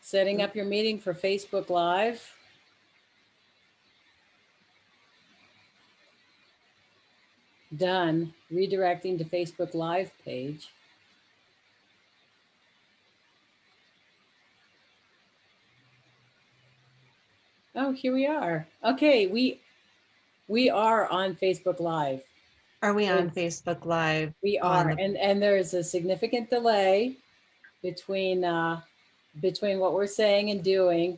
Setting up your meeting for Facebook Live. Done. Redirecting to Facebook Live page. Oh, here we are. Okay, we are on Facebook Live. Are we on Facebook Live? We are, and there's a significant delay between between what we're saying and doing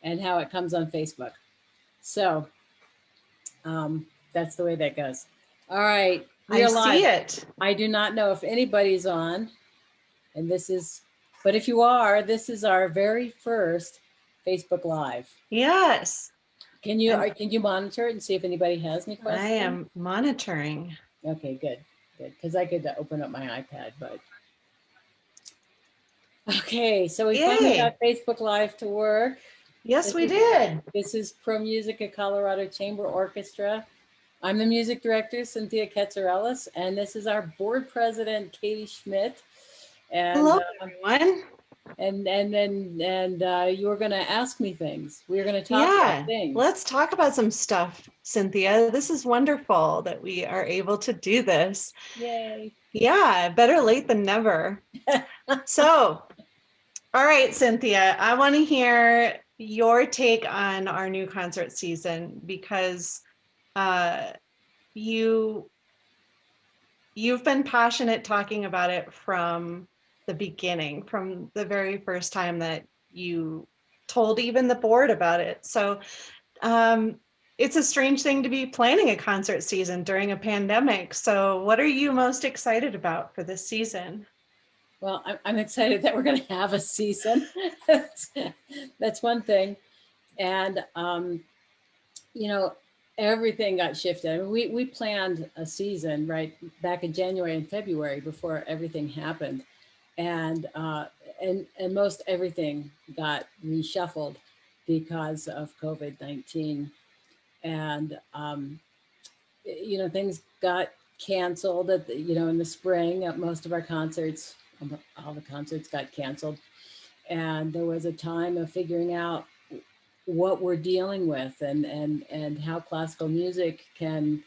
and how it comes on Facebook. So that's the way that goes. All right, I see it. I do not know if anybody's on, and this is, but if you are, this is our very first Facebook Live. Yes. Can you monitor it and see if anybody has any questions? I am monitoring. Okay, good, because I could open up my iPad, but okay, so we finally got Facebook Live to work. Yes, we did. This is Pro Musica Colorado Chamber Orchestra. I'm the music director, Maestra Katsarelis, and this is our board president, Katie Schmidt. And, hello, everyone. And you were going to ask me things. We were going to talk about things. Let's talk about some stuff, Cynthia. This is wonderful that we are able to do this. Yay. Yeah, better late than never. So, all right, Cynthia, I want to hear your take on our new concert season, because you've been passionate talking about it from the beginning, from the very first time that you told even the board about it. So it's a strange thing to be planning a concert season during a pandemic. So what are you most excited about for this season? Well, I'm excited that we're going to have a season. That's one thing. And, you know, everything got shifted. I mean, we planned a season right back in January and February before everything happened. And most everything got reshuffled because of COVID-19. And, you know, things got canceled at the, you know, in the spring. Most of our concerts, all the concerts got canceled. And there was a time of figuring out what we're dealing with and how classical music can,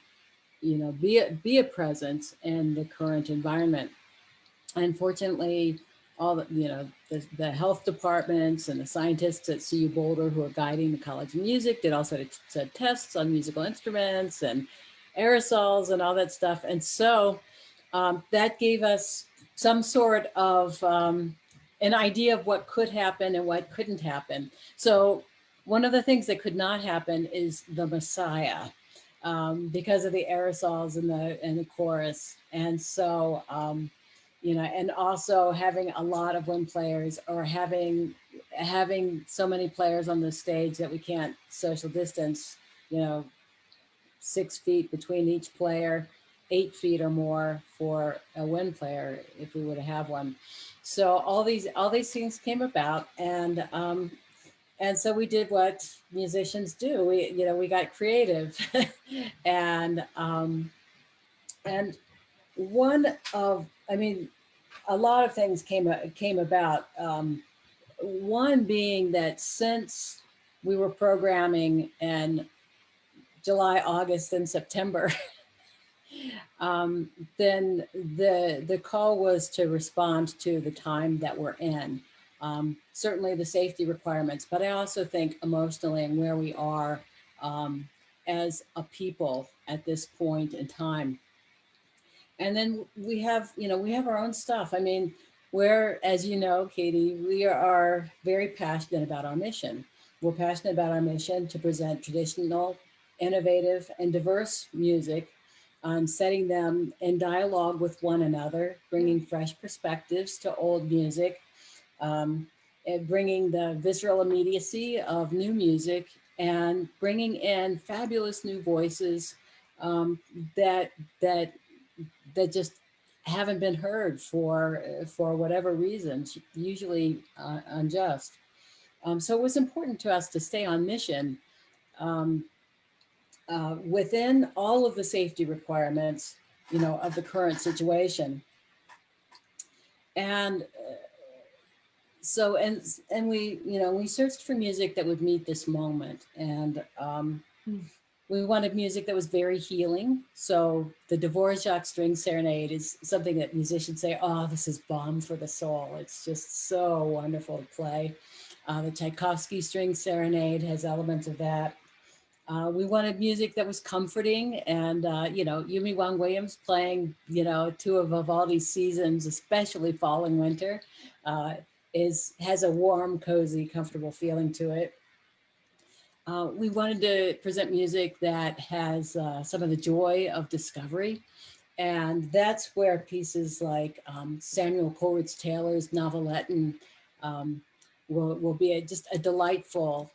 you know, be a presence in the current environment. Unfortunately, all the, you know, the health departments and the scientists at CU Boulder who are guiding the College of Music did also tests on musical instruments and aerosols and all that stuff. And so that gave us some sort of an idea of what could happen and what couldn't happen. So one of the things that could not happen is the Messiah, because of the aerosols and the chorus. And so, you know, and also having a lot of wind players, or having so many players on the stage that we can't social distance, you know, 6 feet between each player, 8 feet or more for a wind player if we would have one. So all these things came about, and so we did what musicians do. We got creative, and one of, I mean, a lot of things came about. One being that since we were programming in July, August, and September, then the call was to respond to the time that we're in. Certainly the safety requirements, but I also think emotionally and where we are as a people at this point in time. And then we have our own stuff. I mean, as you know, Katie, we are very passionate about our mission. We're passionate about our mission to present traditional, innovative, and diverse music, setting them in dialogue with one another, bringing fresh perspectives to old music, and bringing the visceral immediacy of new music, and bringing in fabulous new voices that just haven't been heard for whatever reasons, usually unjust. So it was important to us to stay on mission within all of the safety requirements, you know, of the current situation. And So and we, we searched for music that would meet this moment, and Mm. we wanted music that was very healing. So the Dvorak String Serenade is something that musicians say, "Oh, this is balm for the soul." It's just so wonderful to play. The Tchaikovsky String Serenade has elements of that. We wanted music that was comforting, and Yumi Wang Williams playing, two of Vivaldi's seasons, especially fall and winter, uh, has a warm, cozy, comfortable feeling to it. We wanted to present music that has some of the joy of discovery. And that's where pieces like Samuel Coleridge Taylor's novelette and will be just a delightful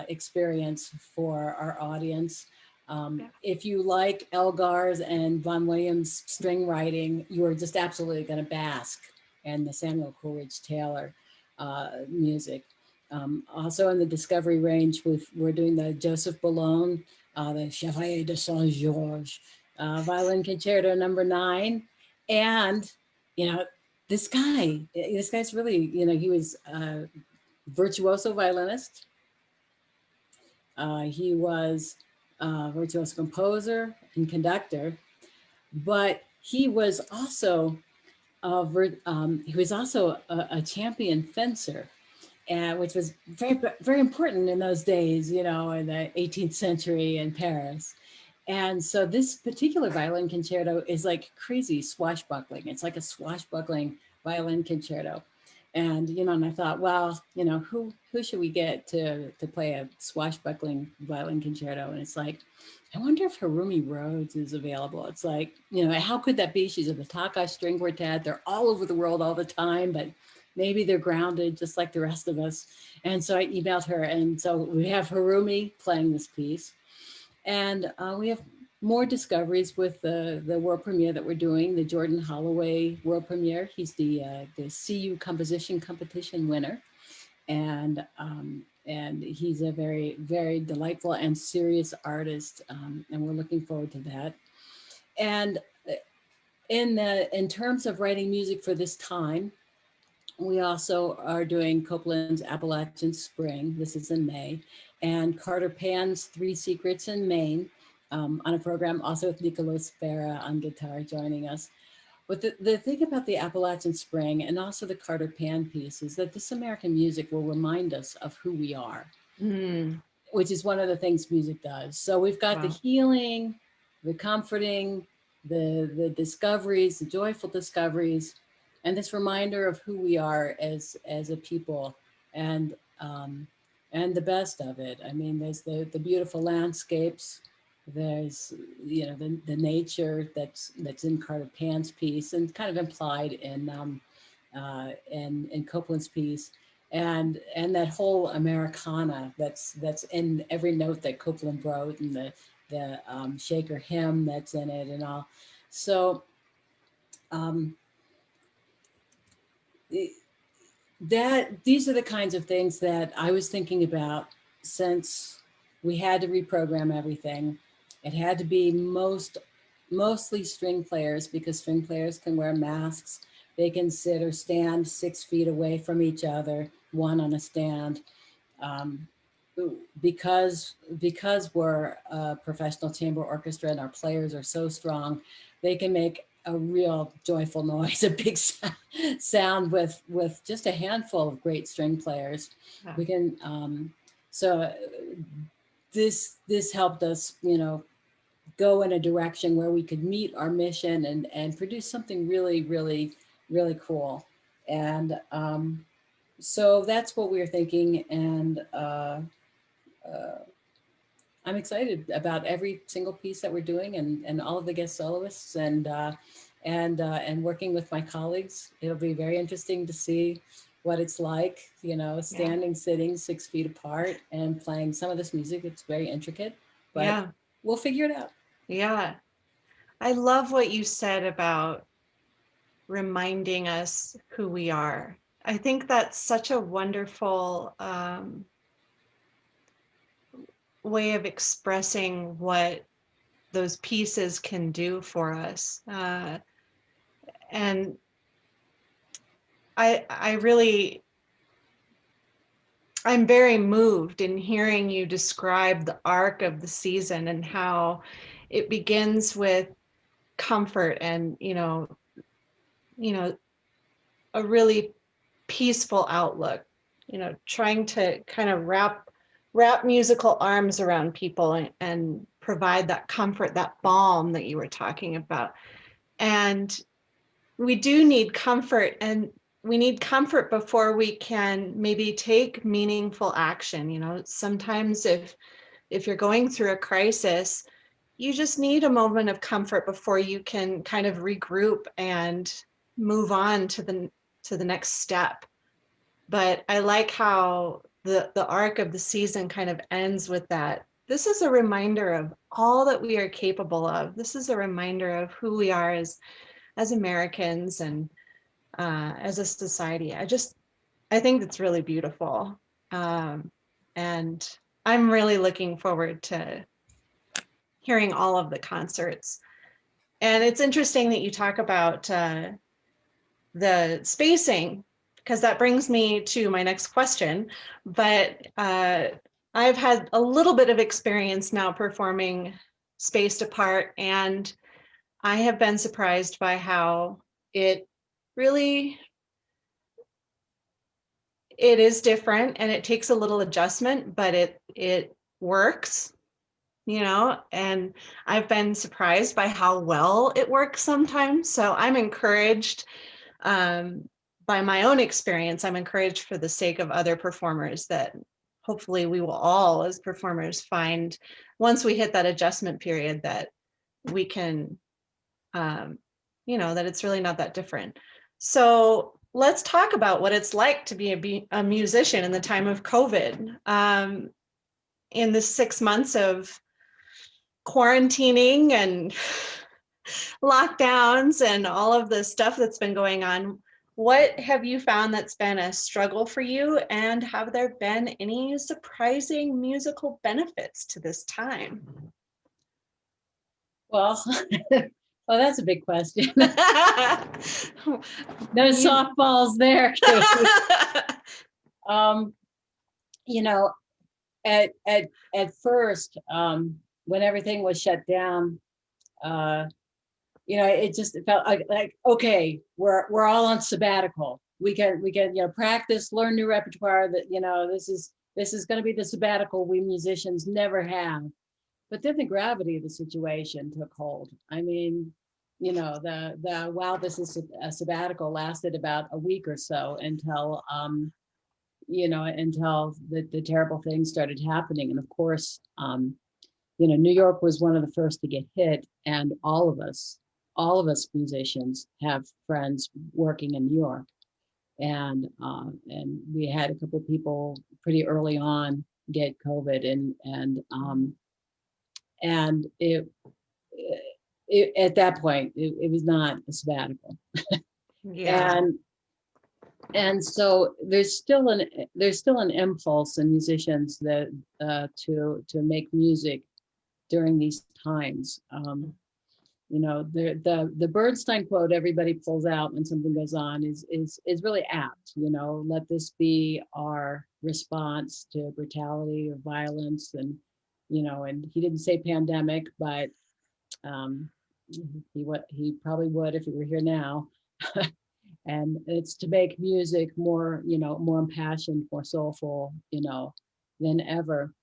experience for our audience. Yeah. If you like Elgar's and Von Williams' string writing, you are just absolutely going to bask in the Samuel Coleridge Taylor music. Also in the Discovery range, we're doing the Joseph Boulogne, the Chevalier de Saint Georges, Violin Concerto number 9. And, you know, this guy's really, he was a virtuoso violinist. He was a virtuoso composer and conductor, but he was also a champion fencer, and which was very, very important in those days, in the 18th century in Paris. And so this particular violin concerto is like crazy swashbuckling. It's like a swashbuckling violin concerto. And I thought, well, who should we get to play a swashbuckling violin concerto? And it's like, I wonder if Harumi Rhodes is available. It's like, how could that be? She's in the Takash String Quartet. They're all over the world all the time, but maybe they're grounded just like the rest of us. And so I emailed her. And so we have Harumi playing this piece. And we have more discoveries with the world premiere that we're doing, the Jordan Holloway world premiere. He's the CU composition competition winner. And he's a very, very delightful and serious artist. And we're looking forward to that. And in terms of writing music for this time, we also are doing Copeland's Appalachian Spring. This is in May. And Carter Pan's Three Secrets in Maine, on a program also with Nicolas Farah on guitar joining us. But the thing about the Appalachian Spring and also the Carter Pan piece is that this American music will remind us of who we are, Mm. which is one of the things music does. So we've got the Wow. healing, the comforting, the discoveries, the joyful discoveries, and this reminder of who we are as a people, and and the best of it. I mean, there's the beautiful landscapes. There's the nature that's in Carter Pan's piece and kind of implied in Copeland's piece, and that whole Americana that's in every note that Copeland wrote, and the Shaker hymn that's in it and all. So um, that these are the kinds of things that I was thinking about since we had to reprogram everything. It had to be mostly string players, because string players can wear masks. They can sit or stand 6 feet away from each other, one on a stand. Um, because we're a professional chamber orchestra and our players are so strong, they can make a real joyful noise, a big sound with just a handful of great string players. Yeah. We can so this helped us, go in a direction where we could meet our mission and produce something really, really, really cool. And so that's what we were thinking. And uh, I'm excited about every single piece that we're doing, and all of the guest soloists, and working with my colleagues. It'll be very interesting to see what it's like, standing, sitting 6 feet apart and playing some of this music. It's very intricate, but Yeah. we'll figure it out. Yeah. I love what you said about reminding us who we are. I think that's such a wonderful way of expressing what those pieces can do for us. And I really I'm very moved in hearing you describe the arc of the season and how it begins with comfort and, a really peaceful outlook, trying to kind of wrap musical arms around people and provide that comfort, that balm that you were talking about. And we do need comfort, and we need comfort before we can maybe take meaningful action. Sometimes if you're going through a crisis, you just need a moment of comfort before you can kind of regroup and move on to the next step. But I like how the arc of the season kind of ends with that. This is a reminder of all that we are capable of. This is a reminder of who we are as Americans and as a society. I think that's really beautiful. And I'm really looking forward to hearing all of the concerts. And it's interesting that you talk about the spacing, because that brings me to my next question. But I've had a little bit of experience now performing spaced apart, and I have been surprised by how it really, it is different and it takes a little adjustment, but it works, and I've been surprised by how well it works sometimes. So I'm encouraged by my own experience. I'm encouraged for the sake of other performers that hopefully we will all, as performers, find once we hit that adjustment period that we can, that it's really not that different. So let's talk about what it's like to be a musician in the time of COVID. In the 6 months of quarantining and lockdowns and all of the stuff that's been going on, what have you found that's been a struggle for you? And have there been any surprising musical benefits to this time? Well, well, that's a big question. No softballs there, Katie. At first, when everything was shut down, it just felt like okay, we're all on sabbatical. We can practice, learn new repertoire. That this is going to be the sabbatical we musicians never have. But then the gravity of the situation took hold. I mean, the wow, this is a sabbatical lasted about a week or so until until the terrible things started happening. And of course, New York was one of the first to get hit, and all of us musicians have friends working in New York, and we had a couple of people pretty early on get COVID, and it at that point it was not a sabbatical. Yeah. And so there's still an impulse in musicians that to make music during these times. The Bernstein quote everybody pulls out when something goes on is really apt. Let this be our response to brutality or violence, and and he didn't say pandemic, but he probably would if he were here now. And it's to make music more more impassioned, more soulful, than ever.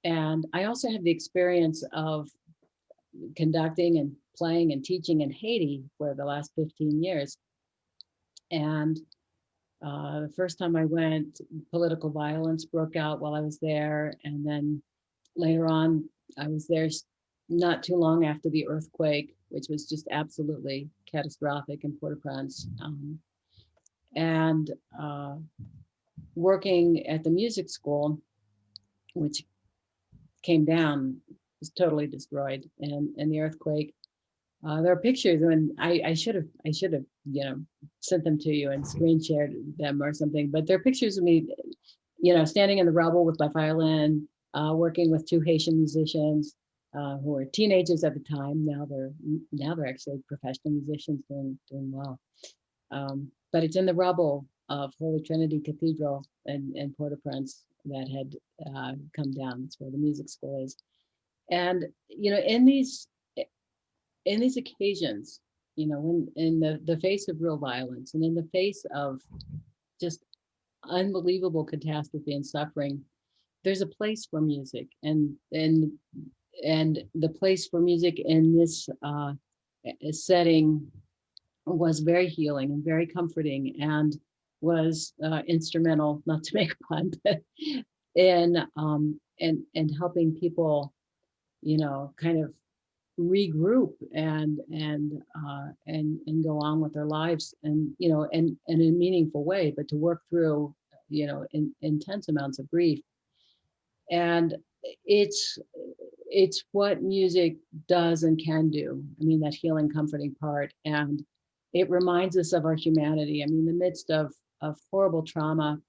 And I also have the experience of conducting and playing and teaching in Haiti for the last 15 years. And the first time I went, political violence broke out while I was there. And then later on, I was there not too long after the earthquake, which was just absolutely catastrophic in Port-au-Prince. And working at the music school, which came down, was totally destroyed in the earthquake. There are pictures, and I should have sent them to you and screen shared them or something. But there are pictures of me, standing in the rubble with my violin, working with two Haitian musicians who were teenagers at the time. Now they're actually professional musicians doing well. But it's in the rubble of Holy Trinity Cathedral in Port-au-Prince, that had come down. That's where the music school is. And, in these occasions, when in the face of real violence and in the face of just unbelievable catastrophe and suffering, there's a place for music, and the place for music in this setting was very healing and very comforting, and was instrumental, not to make a pun, but in helping people, kind of regroup and go on with their lives, and in a meaningful way, but to work through intense amounts of grief. And it's what music does and can do. I mean, that healing, comforting part. And it reminds us of our humanity. I mean, in the midst of horrible trauma,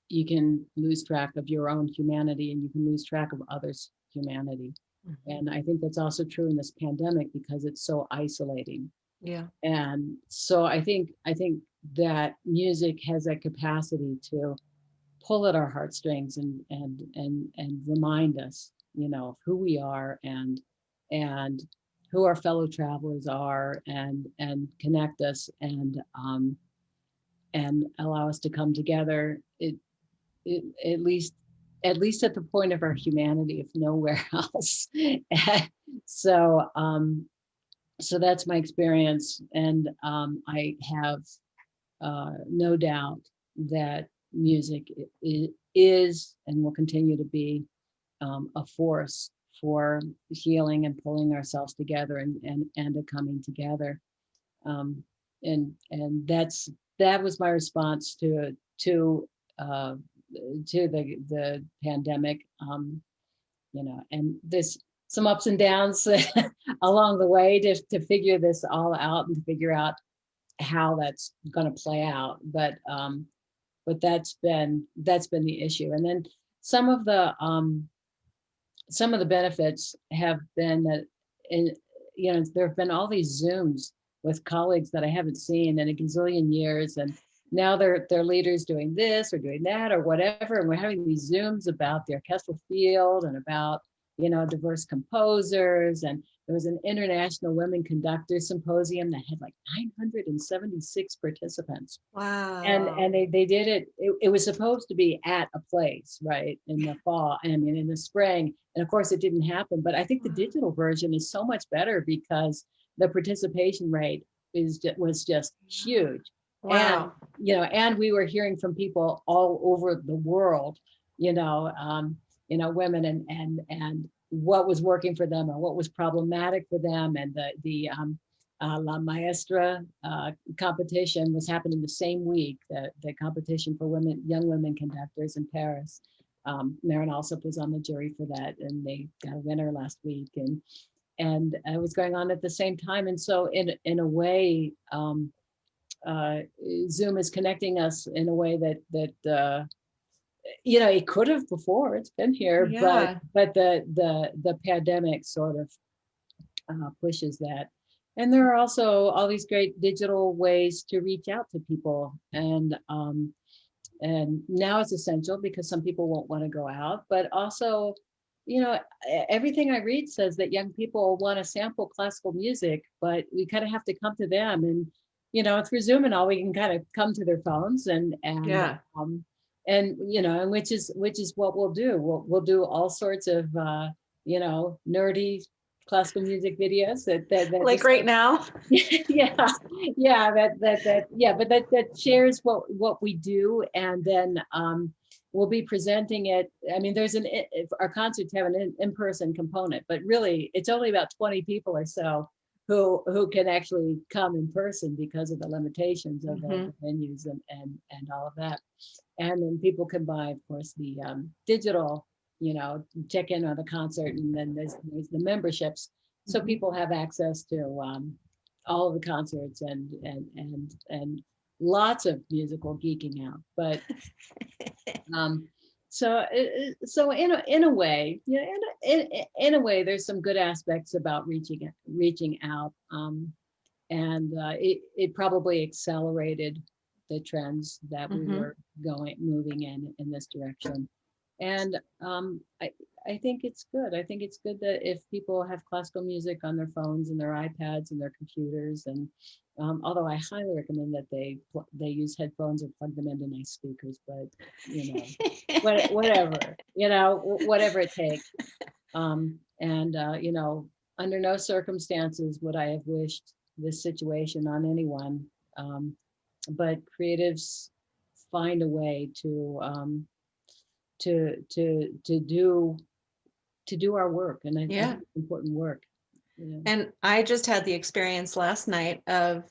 you can lose track of your own humanity, and you can lose track of others' humanity. Mm-hmm. And I think that's also true in this pandemic, because it's so isolating. Yeah. And so I think that music has that capacity to pull at our heartstrings and remind us, of who we are, and who our fellow travelers are, and connect us, and allow us to come together. At least at the point of our humanity, if nowhere else. so so that's my experience, and I have no doubt that music is and will continue to be a force for healing and pulling ourselves together, and a coming together. And that was my response to the pandemic. And there's some ups and downs along the way to figure this all out, and to figure out how that's going to play out. But that's been the issue. And then some of the benefits have been that, there have been all these Zooms with colleagues that I haven't seen in a gazillion years, and now they're leaders doing this or doing that or whatever, and we're having these Zooms about the orchestral field, and about diverse composers. And there was an International Women Conductors Symposium that had like 976 participants. Wow. And they did it. It was supposed to be at a place, right, in the fall, in the spring. And of course it didn't happen. But I think the digital version is so much better, because the participation rate was just huge. Wow. And we were hearing from people all over the world, women, and what was working for them, or what was problematic for them. And the La Maestra competition was happening the same week, the competition for young women conductors in Paris. Marin Alsop was on the jury for that, and they got a winner last week, and it was going on at the same time. And so in a way, Zoom is connecting us in a way that it could have before. It's been here. Yeah. but the pandemic sort of pushes that. And there are also all these great digital ways to reach out to people, and now it's essential, because some people won't want to go out. But also, everything I read says that young people want to sample classical music, but we kind of have to come to them, and through Zoom and all, we can kind of come to their phones, and Yeah. and which is what we'll do. We'll do all sorts of nerdy classical music videos that Like right now. yeah but that shares what we do. And then we'll be presenting it. I mean, our concerts have an in-person component, but really it's only about 20 people or so who can actually come in person, because of the limitations of the venues and all of that. And then people can buy, of course, the digital, check in on the concert, and then there's the memberships, so people have access to all of the concerts and lots of musical geeking out. But so in a way, in a way, there's some good aspects about reaching out, and it probably accelerated the trends that we Mhm. were moving in this direction. And I think it's good. I think it's good that if people have classical music on their phones and their iPads and their computers, and although I highly recommend that they use headphones or plug them into nice speakers, but whatever, whatever it takes. And under no circumstances would I have wished this situation on anyone. But creatives find a way to do our work, and I Yeah. think it's important work. Yeah. And I just had the experience last night of,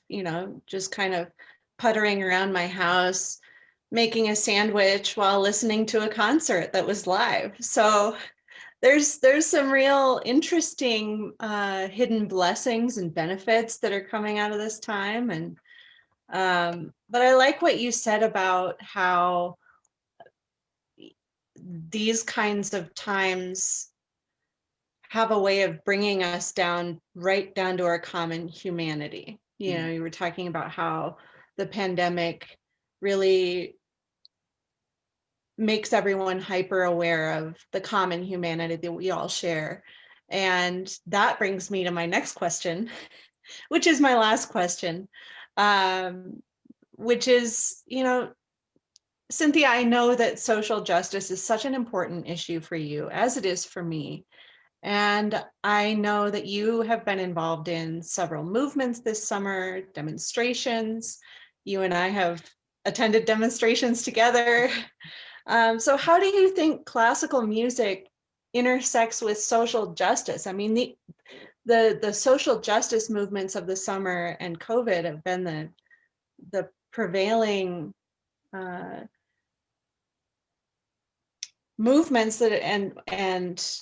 just kind of puttering around my house, making a sandwich while listening to a concert that was live. So there's some real interesting hidden blessings and benefits that are coming out of this time. And but I like what you said about how these kinds of times have a way of bringing us down, right down to our common humanity. You were talking about how the pandemic really makes everyone hyper aware of the common humanity that we all share. And that brings me to my next question, which is my last question, which is, Cynthia, I know that social justice is such an important issue for you, as it is for me. And I know that you have been involved in several movements this summer, demonstrations. You and I have attended demonstrations together. So how do you think classical music intersects with social justice? I mean, the social justice movements of the summer and COVID have been the prevailing movements that and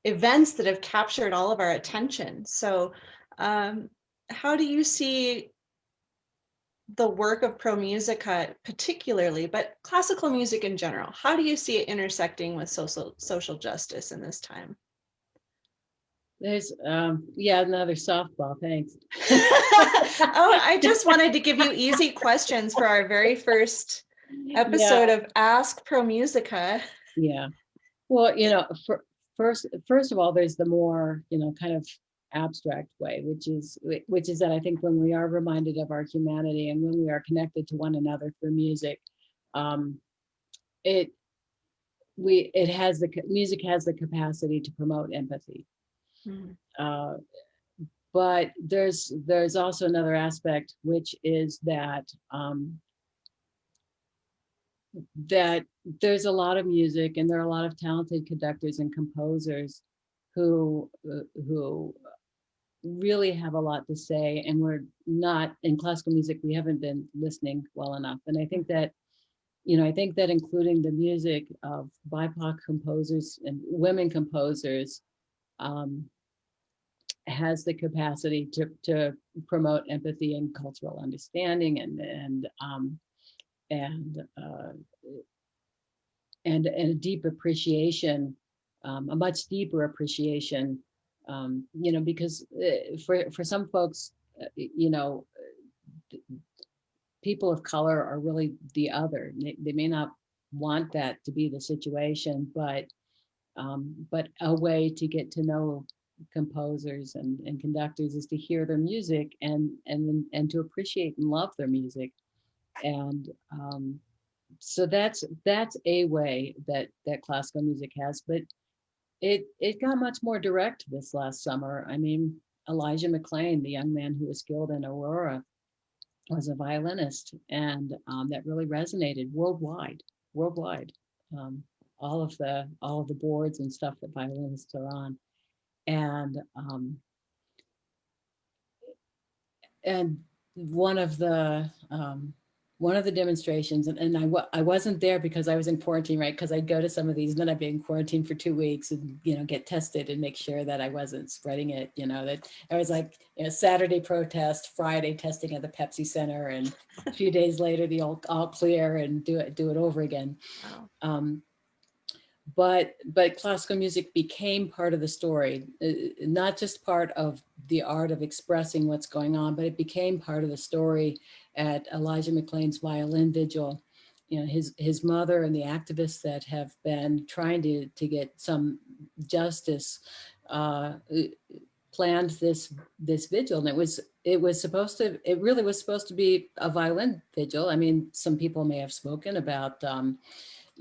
events that have captured all of our attention. So how do you see the work of Pro Musica particularly, but classical music in general? How do you see it intersecting with social justice in this time? There's another softball. Thanks. Oh, I just wanted to give you easy questions for our very first Yeah, episode of Ask Pro Musica. yeah. Well, first of all, there's the more kind of abstract way, which is that I think when we are reminded of our humanity and when we are connected to one another through music, um, it music has the capacity to promote empathy. Mhm. Uh, but there's also another aspect, which is that there's a lot of music and there are a lot of talented conductors and composers who really have a lot to say, and we're not in classical music, we haven't been listening well enough. And I think that including the music of BIPOC composers and women composers um, has the capacity to promote empathy and cultural understanding and uh, and a deep appreciation, a much deeper appreciation, because for some folks, people of color are really the other. They may not want that to be the situation, but a way to get to know composers and conductors is to hear their music and to appreciate and love their music. And so that's a way that classical music has, but it got much more direct this last summer. I mean, Elijah McClain, the young man who was killed in Aurora, was a violinist, and that really resonated worldwide. Um, all of the boards and stuff that violinists are on, and and one of the demonstrations, and I wasn't there because I was in quarantine, right? Because I'd go to some of these and then I'd be in quarantine for 2 weeks and get tested and make sure that I wasn't spreading it. That I was like, Saturday protest, Friday testing at the Pepsi Center, and a few days later the all clear, and do it over again. Wow. But classical music became part of the story, not just part of the art of expressing what's going on, but it became part of the story at Elijah McClain's violin vigil. You know, his mother and the activists that have been trying to get some justice planned this vigil, and it really was supposed to be a violin vigil. I mean, some people may have spoken about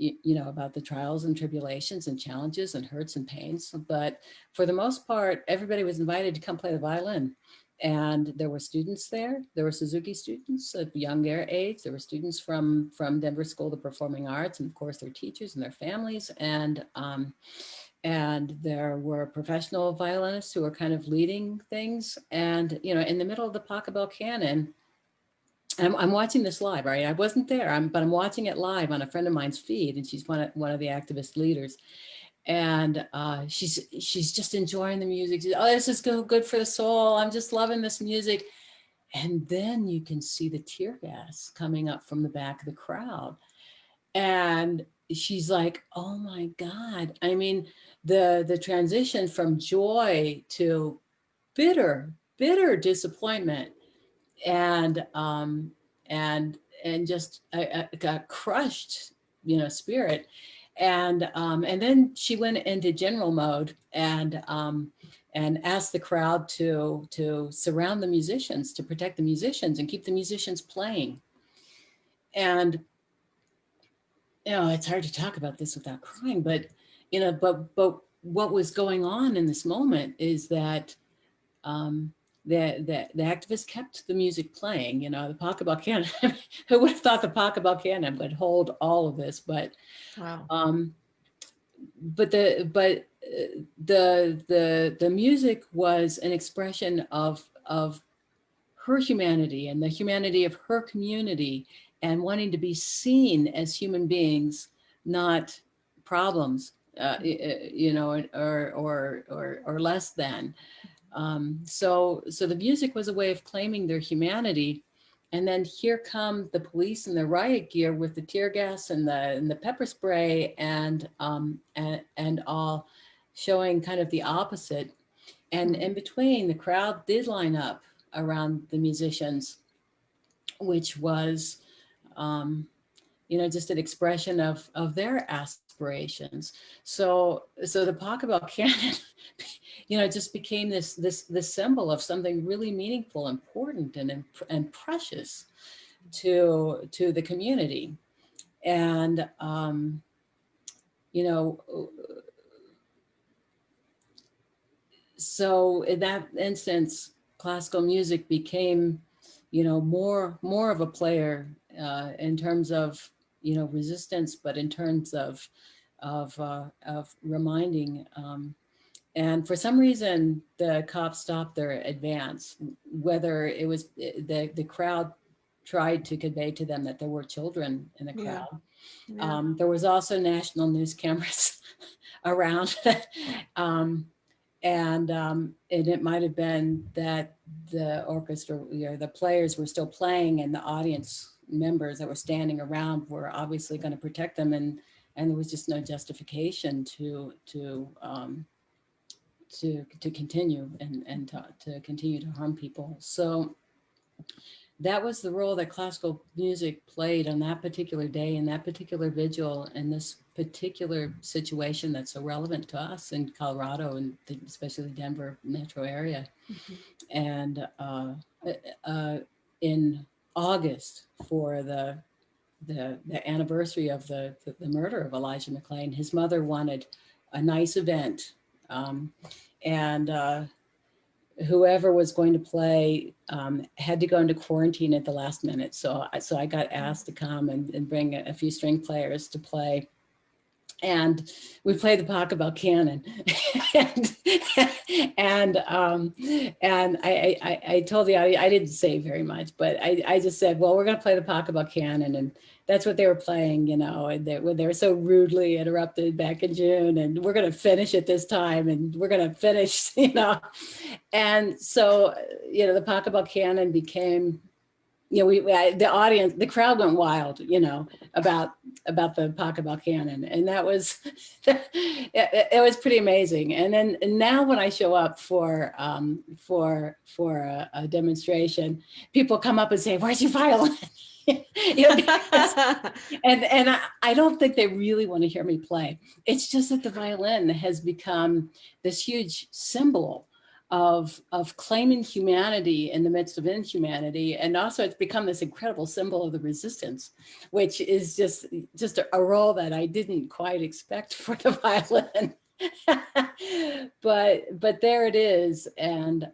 you know, about the trials and tribulations and challenges and hurts and pains, but for the most part, everybody was invited to come play the violin. And there were students there. There were Suzuki students of young age. There were students from Denver School of Performing Arts, and of course their teachers and their families. And there were professional violinists who were kind of leading things. And, you know, in the middle of the Pachelbel canon, I'm watching this live, right? I wasn't there, but I'm watching it live on a friend of mine's feed, and she's one of the activist leaders. And she's just enjoying the music. She's, oh, this is good for the soul. I'm just loving this music. And then you can see the tear gas coming up from the back of the crowd. And she's like, oh my God. I mean, the transition from joy to bitter disappointment and just I got crushed, you know, spirit. And then she went into general mode and asked the crowd to surround the musicians, to protect the musicians and keep the musicians playing. And, you know, it's hard to talk about this without crying, but, you know, but what was going on in this moment is that the activists kept the music playing. You know, the Pachelbel canon. Who would have thought the Pachelbel canon would hold all of this? But Wow. But the music was an expression of her humanity and the humanity of her community, and wanting to be seen as human beings, not problems, you know, or less than. So the music was a way of claiming their humanity. And then here come the police in the riot gear with the tear gas and the pepper spray and all, showing kind of the opposite. And in between, the crowd did line up around the musicians, which was, you know, just an expression of their aspirations. So the Pachelbel canon, you know, just became this symbol of something really meaningful, important, and precious to the community. And you know, so in that instance, classical music became, you know, more of a player in terms of, you know, resistance, but in terms of reminding. And for some reason, the cops stopped their advance, whether it was the crowd tried to convey to them that there were children in the crowd. Yeah. There was also national news cameras around. And it might have been that the orchestra, you know, the players were still playing, and the audience members that were standing around were obviously going to protect them, and there was just no justification to continue and to continue to harm people. So that was the role that classical music played on that particular day, in that particular vigil, in this particular situation that's so relevant to us in Colorado, and especially the Denver metro area. Mm-hmm. And in August, for the anniversary of the murder of Elijah McClain, his mother wanted a nice event. And whoever was going to play had to go into quarantine at the last minute. So I got asked to come and bring a few string players to play. And we played the Pachelbel canon. and I told the audience, I didn't say very much, but I just said, well, we're going to play the Pachelbel canon. And that's what they were playing, you know, and when they were so rudely interrupted back in June, and we're going to finish it this time, and we're going to finish, you know. And so, you know, the Pachelbel canon became you know, the audience, the crowd went wild, you know, about the Pachelbel canon, and that was it was pretty amazing. And then and now when I show up for a demonstration, people come up and say, "Where's your violin?" You know, and I don't think they really want to hear me play. It's just that the violin has become this huge symbol of claiming humanity in the midst of inhumanity, and also it's become this incredible symbol of the resistance, which is just a role that I didn't quite expect for the violin. But there it is, and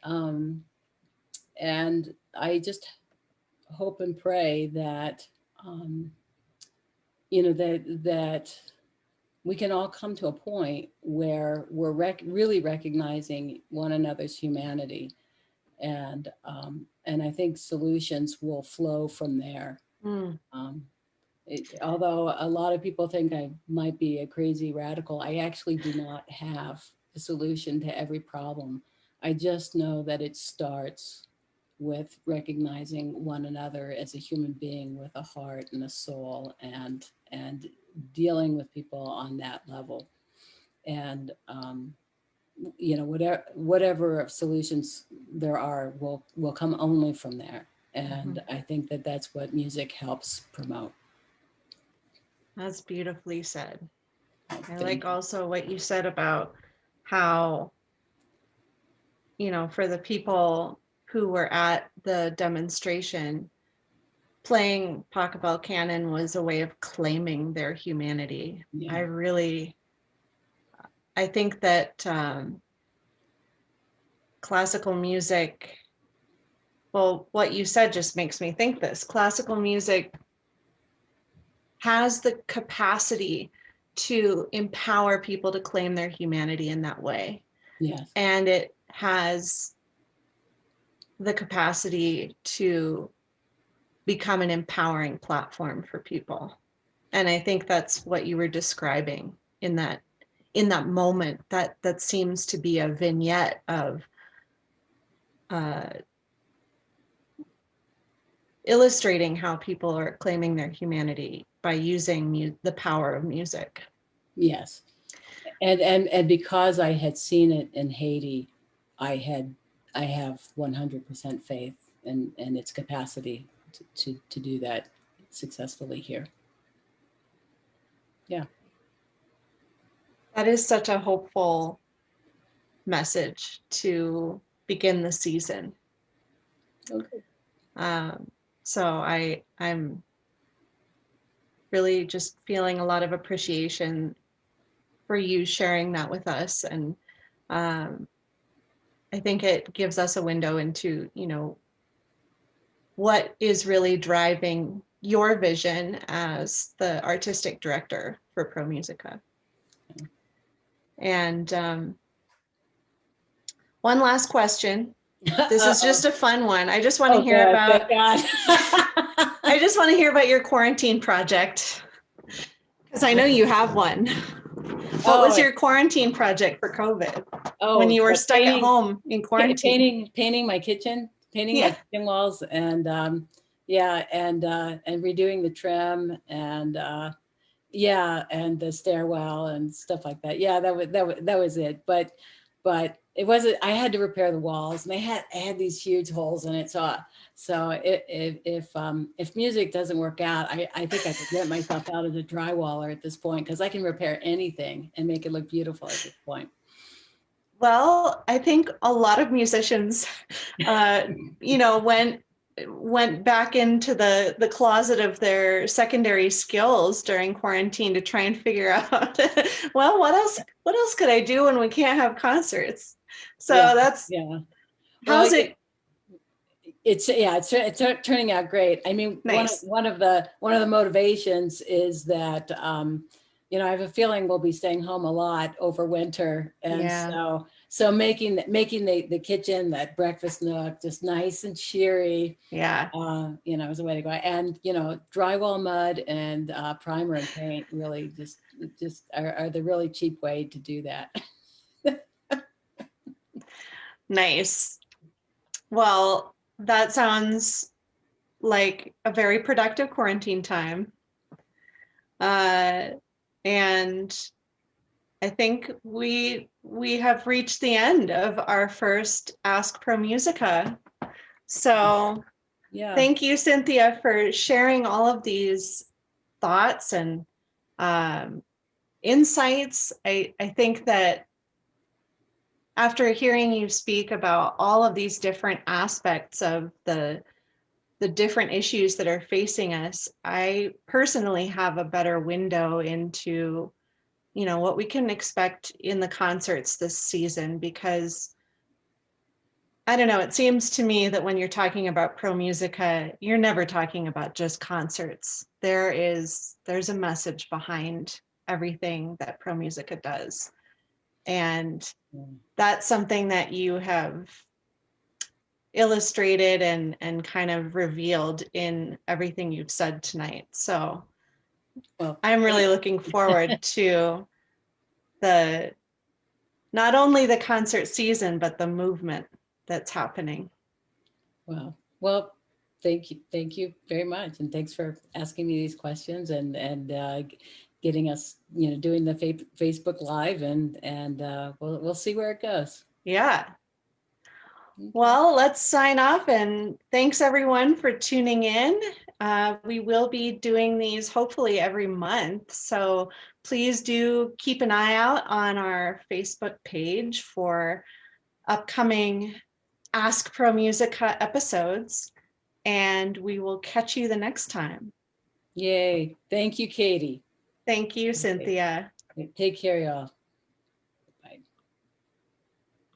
I just hope and pray that you know that we can all come to a point where we're really recognizing one another's humanity, and I think solutions will flow from there. Mm. Although a lot of people think I might be a crazy radical, I actually do not have a solution to every problem. I just know that it starts with recognizing one another as a human being with a heart and a soul, and dealing with people on that level. And you know, whatever solutions there are will come only from there. And I think that that's what music helps promote. That's beautifully said. I Thank like you. also what you said about how, you know, for the people who were at the demonstration, playing Pachelbel canon was a way of claiming their humanity. Yeah. I think that classical music, well, what you said just makes me think this. Classical music has the capacity to empower people to claim their humanity in that way. Yes. And it has the capacity to become an empowering platform for people. And I think that's what you were describing in that moment. That seems to be a vignette of illustrating how people are claiming their humanity by using the power of music. Yes. And because I had seen it in Haiti, I have 100% faith in its capacity to do that successfully here. Yeah. That is such a hopeful message to begin the season. Okay. So I'm really just feeling a lot of appreciation for you sharing that with us. And I think it gives us a window into, you know, what is really driving your vision as the artistic director for Pro Musica. And one last question. This is just a fun one. I just want to hear God, about. thank God. I just want to hear about your quarantine project, because I know you have one. What was your quarantine project for COVID? When you were stuck at home in quarantine? Painting my kitchen, my kitchen walls, and and redoing the trim, and and the stairwell and stuff like that. Yeah, that was it. But it wasn't. I had to repair the walls, and I had these huge holes in it. So if music doesn't work out, I think I could get myself out as a drywaller at this point, because I can repair anything and make it look beautiful at this point. Well, I think a lot of musicians, you know, went back into the closet of their secondary skills during quarantine to try and figure out, well, what else could I do when we can't have concerts? So that's how's it? It's turning out great. I mean, nice. one of the motivations is that you know, I have a feeling we'll be staying home a lot over winter, and so making the kitchen, that breakfast nook, just nice and cheery. Yeah. You know, is a way to go. And you know, drywall mud and primer and paint really just are the really cheap way to do that. Nice. Well, that sounds like a very productive quarantine time. And I think we have reached the end of our first Ask Pro Musica. So Yeah. thank you, Cynthia, for sharing all of these thoughts and insights. I think that after hearing you speak about all of these different aspects of the different issues that are facing us, I personally have a better window into, you know, what we can expect in the concerts this season, because I don't know, it seems to me that when you're talking about Pro Musica, you're never talking about just concerts. There's a message behind everything that Pro Musica does. And that's something that you have illustrated and kind of revealed in everything you've said tonight. So Well, I'm really looking forward to the not only the concert season, but the movement that's happening. well, thank you very much, and thanks for asking me these questions and getting us, you know, doing the Facebook Live, and we'll see where it goes. Yeah. Okay. Well, let's sign off, and thanks everyone for tuning in. We will be doing these hopefully every month, so please do keep an eye out on our Facebook page for upcoming Ask Pro Musica episodes, and we will catch you the next time. Yay! Thank you, Katie. Thank you, Okay. Cynthia. Take care, y'all.